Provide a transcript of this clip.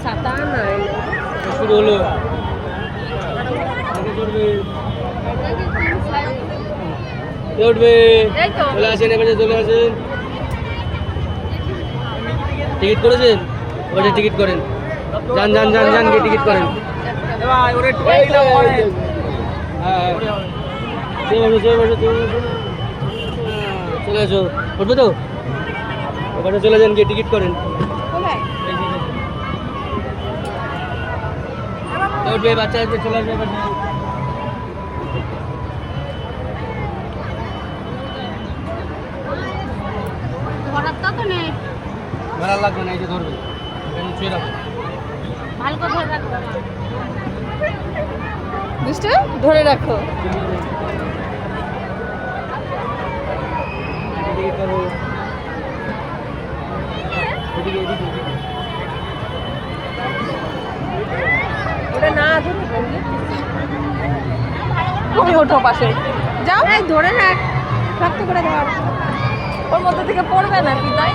ছাতা নাই শুরু হলো উঠবে চলে আসেন এবারে চলে আসেন টিকিট করেছেন ওটা টিকিট করেন যান যান যান যান গিয়ে টিকিট করেন চলে আসো উঠবে তো ওখানে চলে যান গিয়ে টিকিট করেন উঠবে বাচ্চা আসবে চলে আসবে ধরার লাগবে না এই যে ধরবে এখানে ছুঁয়ে রাখো ভালো করে ধরে রাখো দুষ্টু ধরে রাখো এদিকে করো এদিকে এদিকে ওটা না ধরে তুমি ওঠো পাশে যাও এই ধরে রাখ শক্ত করে ধর ওর মধ্যে থেকে পড়বে না কি তাই